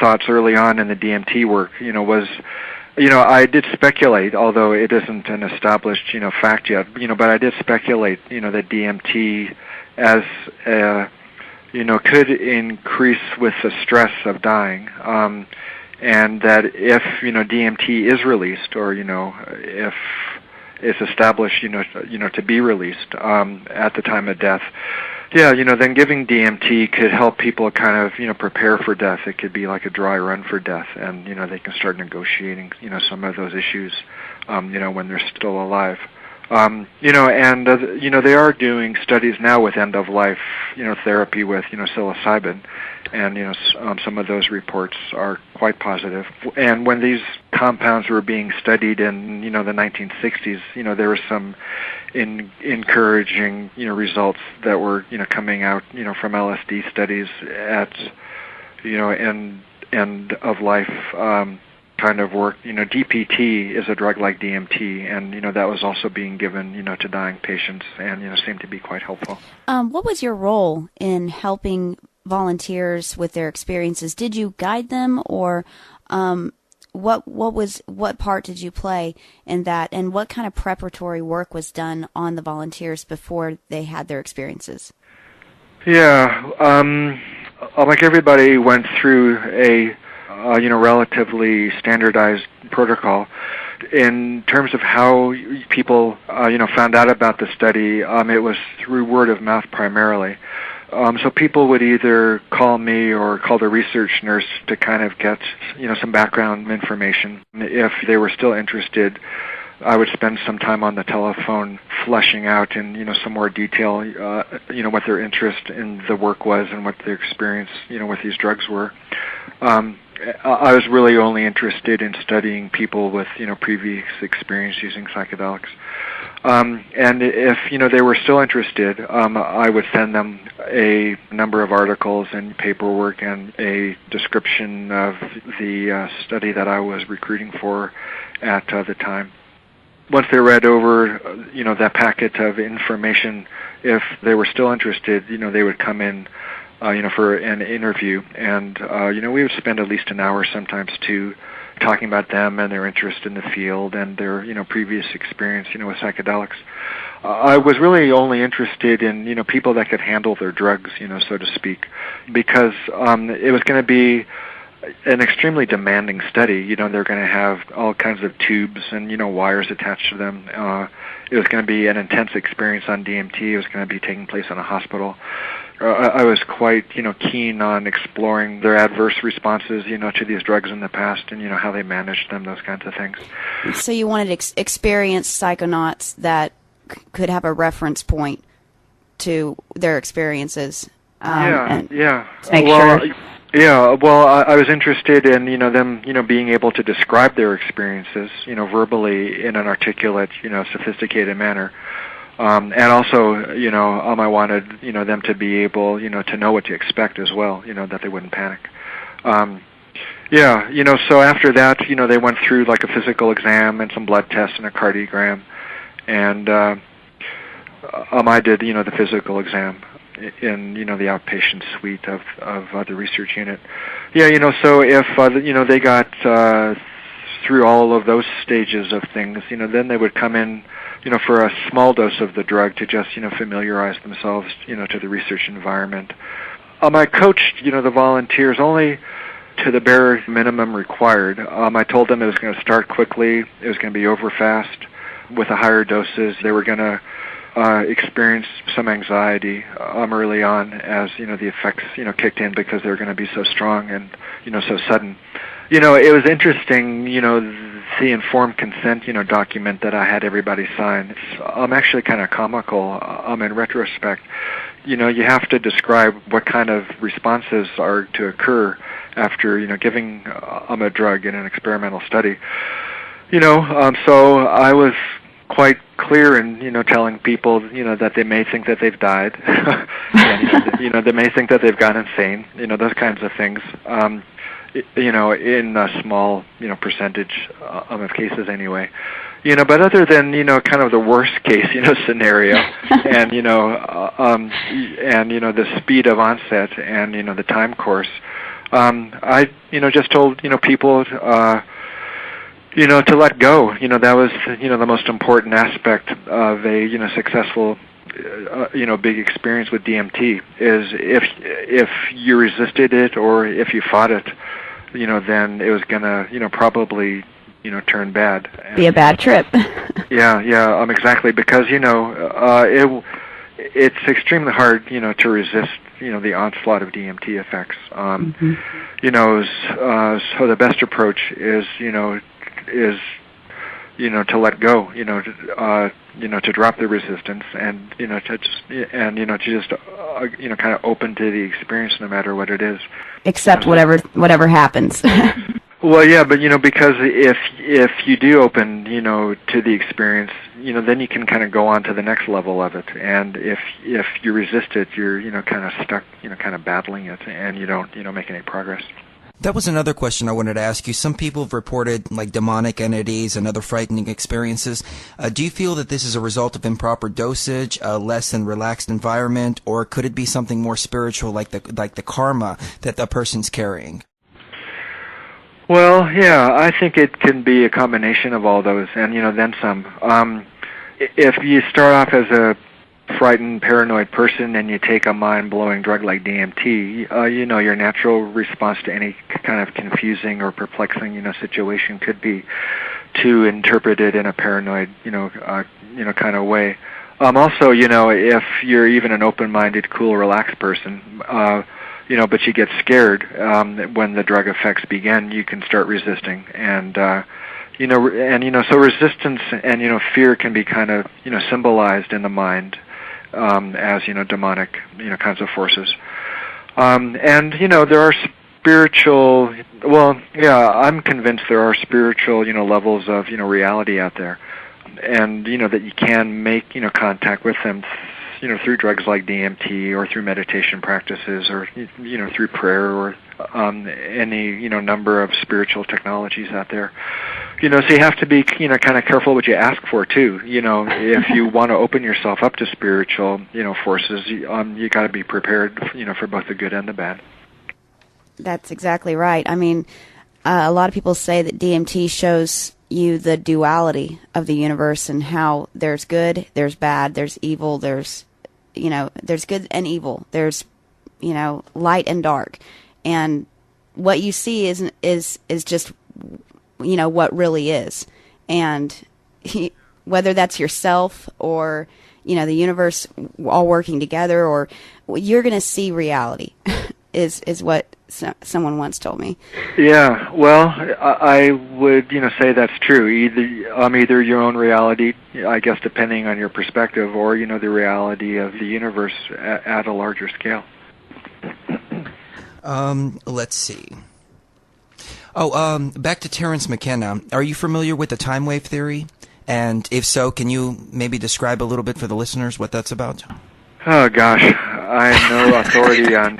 thoughts early on in the DMT work, was, I did speculate, although it isn't an established, fact yet, but I did speculate, that DMT as, could increase with the stress of dying, and that if, DMT is released, or, if it's established, to be released at the time of death, then giving DMT could help people kind of, prepare for death. It could be like a dry run for death, and, they can start negotiating, some of those issues, when they're still alive. They are doing studies now with end-of-life, therapy with, psilocybin, and, some of those reports are quite positive. And when these compounds were being studied in, the 1960s, there were some encouraging, results that were, coming out, from LSD studies at, end of life, kind of work. DPT is a drug like DMT, and, that was also being given, to dying patients, and, seemed to be quite helpful. What was your role in helping volunteers with their experiences? Did you guide them, or what part did you play in that, and what kind of preparatory work was done on the volunteers before they had their experiences? Yeah, like everybody went through a relatively standardized protocol. In terms of how people found out about the study, it was through word of mouth primarily. So people would either call me or call the research nurse to kind of get, some background information. If they were still interested, I would spend some time on the telephone fleshing out in, some more detail, what their interest in the work was and what their experience, with these drugs were. I was really only interested in studying people with, previous experience using psychedelics. And if, they were still interested, I would send them a number of articles and paperwork and a description of the study that I was recruiting for at the time. Once they read over, that packet of information, if they were still interested, they would come in, for an interview. And, we would spend at least an hour, sometimes two, talking about them and their interest in the field and their, previous experience, with psychedelics. I was really only interested in, people that could handle their drugs, so to speak, because it was going to be an extremely demanding study. They're going to have all kinds of tubes and, wires attached to them. It was going to be an intense experience on DMT. It was going to be taking place in a hospital. I was quite, keen on exploring their adverse responses, to these drugs in the past and, how they managed them, those kinds of things. So you wanted experienced psychonauts that could have a reference point to their experiences. Yeah. To make sure. Yeah, well, I was interested in, them, being able to describe their experiences, verbally in an articulate, sophisticated manner. And also, I wanted, them to be able, to know what to expect as well, that they wouldn't panic. So after that, they went through like a physical exam and some blood tests and a cardiogram. And I did, the physical exam in, the outpatient suite of the research unit. So if, they got through all of those stages of things, then they would come in, for a small dose of the drug to just, familiarize themselves, to the research environment. I coached, the volunteers only to the bare minimum required. I told them it was going to start quickly, it was going to be over fast. With the higher doses, they were going to experience some anxiety early on as, the effects, kicked in because they were going to be so strong and, so sudden. It was interesting, the informed consent, document that I had everybody sign. It's actually kind of comical in retrospect. You have to describe what kind of responses are to occur after, giving a drug in an experimental study. So I was quite clear in, telling people, that they may think that they've died. And, they may think that they've gone insane, those kinds of things. In a small, percentage of cases anyway. But other than, kind of the worst case, scenario and, the speed of onset and, the time course, I, just told, people, to let go. That was, the most important aspect of a, successful, big experience with DMT is if you resisted it or if you fought it, then it was gonna, probably, turn bad. Be a bad trip. Yeah, exactly, because, it's extremely hard, to resist, the onslaught of DMT effects. So the best approach is, to let go, to drop the resistance and, to just kind of open to the experience no matter what it is. Accept whatever happens. Well, yeah, but, because if you do open, to the experience, then you can kind of go on to the next level of it. And if you resist it, you're, kind of stuck, kind of battling it, and you don't, make any progress. That was another question I wanted to ask you. Some people have reported like demonic entities and other frightening experiences. Do you feel that this is a result of improper dosage, a less than relaxed environment, or could it be something more spiritual like the karma that the person's carrying? Well, yeah, I think it can be a combination of all those, and then some. If you start off as a frightened, paranoid person and you take a mind-blowing drug like DMT, your natural response to any kind of confusing or perplexing, situation could be to interpret it in a paranoid, kind of way. Also, if you're even an open-minded, cool, relaxed person, but you get scared when the drug effects begin, you can start resisting, and so resistance and fear can be kind of symbolized in the mind as demonic kinds of forces, and there are spiritual. Well, yeah, I'm convinced there are spiritual levels of reality out there, and that you can make contact with them through drugs like DMT or through meditation practices or, through prayer or any, number of spiritual technologies out there. So you have to be, kind of careful what you ask for, too. If you want to open yourself up to spiritual, forces, you got to be prepared, for both the good and the bad. That's exactly right. I mean, a lot of people say that DMT shows you the duality of the universe and how there's good, there's bad, there's evil, there's good and evil. There's, light and dark. And what you see is just, what really is. And whether that's yourself or, the universe all working together, or you're going to see reality is what someone once told me. Yeah, well, I would, say that's true. Either your own reality, I guess, depending on your perspective, or the reality of the universe at a larger scale. Let's see. Back to Terence McKenna. Are you familiar with the time wave theory? And if so, can you maybe describe a little bit for the listeners what that's about? Oh gosh, I have no authority on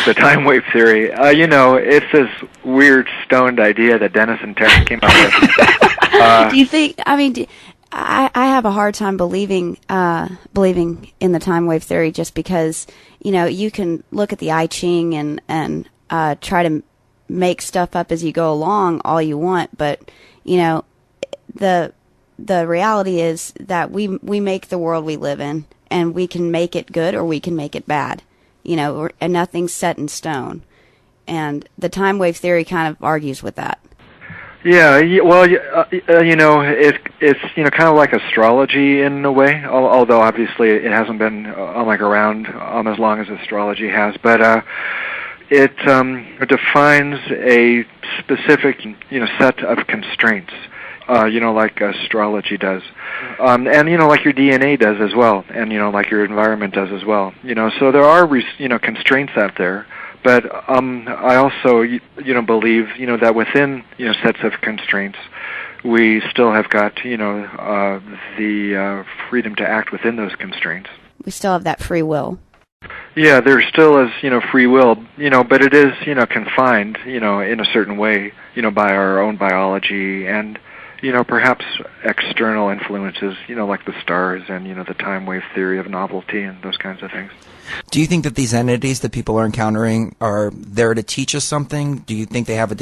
the time wave theory. It's this weird stoned idea that Dennis and Terence came up with. Do you think? I mean, I have a hard time believing in the time wave theory, just because you can look at the I Ching and try to make stuff up as you go along all you want, but the reality is that we make the world we live in, and we can make it good or we can make it bad, and nothing's set in stone. And the time wave theory kind of argues with that. Yeah, well, it's kind of like astrology in a way, although obviously it hasn't been around as long as astrology has. But it defines a specific set of constraints, like astrology does, and like your DNA does as well, and like your environment does as well. So there are constraints out there. But I also, believe, that within, sets of constraints, we still have got, the freedom to act within those constraints. We still have that free will. Yeah, there still is, free will, but it is, confined, in a certain way, by our own biology and, perhaps external influences, like the stars and, the time wave theory of novelty and those kinds of things. Do you think that these entities that people are encountering are there to teach us something? Do you think they have a